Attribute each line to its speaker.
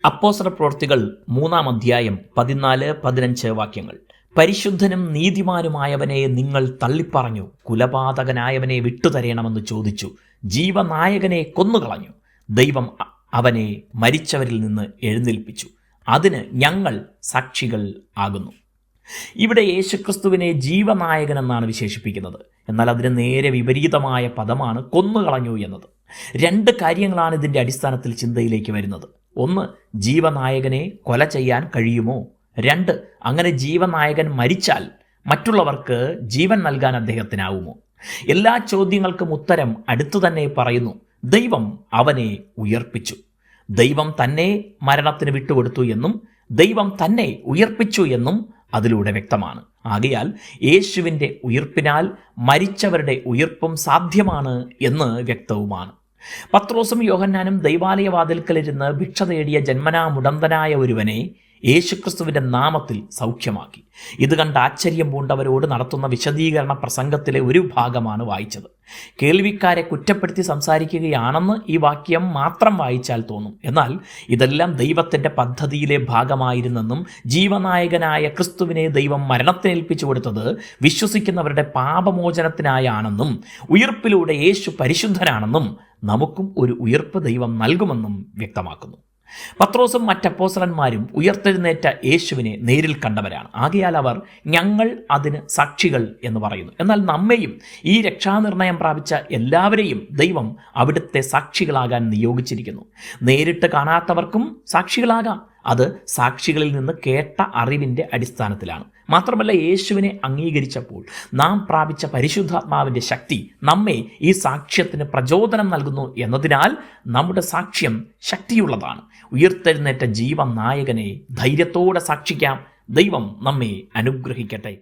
Speaker 1: അപ്പോസ്തലപ്രവൃത്തികൾ 3-ാം അധ്യായം 14-15 വാക്യങ്ങൾ. പരിശുദ്ധനും നീതിമാനുമായവനെ നിങ്ങൾ തള്ളിപ്പറഞ്ഞു, കുലപാതകനായവനെ വിട്ടുതരണമെന്ന് ചോദിച്ചു, ജീവനായകനെ കൊന്നുകളഞ്ഞു, ദൈവം അവനെ മരിച്ചവരിൽ നിന്ന് എഴുന്നേൽപ്പിച്ചു, അതിന് ഞങ്ങൾ സാക്ഷികൾ ആകുന്നു. ഇവിടെ യേശുക്രിസ്തുവിനെ ജീവനായകൻ എന്നാണ് വിശേഷിപ്പിക്കുന്നത്. എന്നാൽ അതിന് നേരെ വിപരീതമായ പദമാണ് കൊന്നുകളഞ്ഞു എന്നത്. രണ്ട് കാര്യങ്ങളാണ് ഇതിൻ്റെ അടിസ്ഥാനത്തിൽ ചിന്തയിലേക്ക് വരുന്നത്. ഒന്ന്, ജീവനായകനെ കൊല ചെയ്യാൻ കഴിയുമോ? രണ്ട്, അങ്ങനെ ജീവനായകൻ മരിച്ചാൽ മറ്റുള്ളവർക്ക് ജീവൻ നൽകാൻ അദ്ദേഹത്തിനാവുമോ? എല്ലാ ചോദ്യങ്ങൾക്കും ഉത്തരം അടുത്തു തന്നെ പറയുന്നു. ദൈവം അവനെ ഉയർപ്പിച്ചു. ദൈവം തന്നെ മരണത്തിന് വിട്ടുകൊടുത്തു എന്നും ദൈവം തന്നെ ഉയർപ്പിച്ചു എന്നും അതിലൂടെ വ്യക്തമാണ്. ആകയാൽ യേശുവിൻ്റെ ഉയിർപ്പിനാൽ മരിച്ചവരുടെ ഉയിർപ്പും സാധ്യമാണ് എന്ന് വ്യക്തവുമാണ്. പത്രോസും യോഹന്നാനും ദൈവാലയവാതിൽക്കലിരുന്ന് ഭിക്ഷ തേടിയ ജന്മനാ മുടന്തനായ ഒരുവനെ യേശുക്രിസ്തുവിൻ്റെ നാമത്തിൽ സൗഖ്യമാക്കി. ഇത് കണ്ട് ആശ്ചര്യം പൂണ്ടവരോട് നടത്തുന്ന വിശദീകരണ പ്രസംഗത്തിലെ ഒരു ഭാഗമാണ് വായിച്ചത്. കേൾവിക്കാരെ കുറ്റപ്പെടുത്തി സംസാരിക്കുകയാണെന്ന് ഈ വാക്യം മാത്രം വായിച്ചാൽ തോന്നും. എന്നാൽ ഇതെല്ലാം ദൈവത്തിൻ്റെ പദ്ധതിയിലെ ഭാഗമായിരുന്നെന്നും ജീവനായകനായ ക്രിസ്തുവിനെ ദൈവം മരണത്തിനേൽപ്പിച്ചു കൊടുത്തത് വിശ്വസിക്കുന്നവരുടെ പാപമോചനത്തിനായാണെന്നും ഉയിർപ്പിലൂടെ യേശു പരിശുദ്ധനാണെന്നും നമുക്കും ഒരു ഉയിർപ്പ് ദൈവം നൽകുമെന്നും വ്യക്തമാക്കുന്നു. പത്രോസും മറ്റപ്പോസ്തലന്മാരും ഉയർത്തെഴുന്നേറ്റ യേശുവിനെ നേരിൽ കണ്ടവരാണ്. ആകയാൽ അവർ ഞങ്ങൾ അതിന് സാക്ഷികൾ എന്ന് പറയുന്നു. എന്നാൽ നമ്മെയും ഈ രക്ഷാനിർണയം പ്രാപിച്ച എല്ലാവരെയും ദൈവം അവിടുത്തെ സാക്ഷികളാകാൻ നിയോഗിച്ചിരിക്കുന്നു. നേരിട്ട് കാണാത്തവർക്കും സാക്ഷികളാകാം. അത് സാക്ഷികളിൽ നിന്ന് കേട്ട അറിവിൻ്റെ അടിസ്ഥാനത്തിലാണ്. മാത്രമല്ല, യേശുവിനെ അംഗീകരിച്ചപ്പോൾ നാം പ്രാപിച്ച പരിശുദ്ധാത്മാവിൻ്റെ ശക്തി നമ്മെ ഈ സാക്ഷ്യത്തിന് പ്രചോദനം നൽകുന്നു എന്നതിനാൽ നമ്മുടെ സാക്ഷ്യം ശക്തിയുള്ളതാണ്. ഉയർത്തെഴുന്നേറ്റ ജീവനായകനെ ധൈര്യത്തോടെ സാക്ഷിക്കാം. ദൈവം നമ്മെ അനുഗ്രഹിക്കട്ടെ.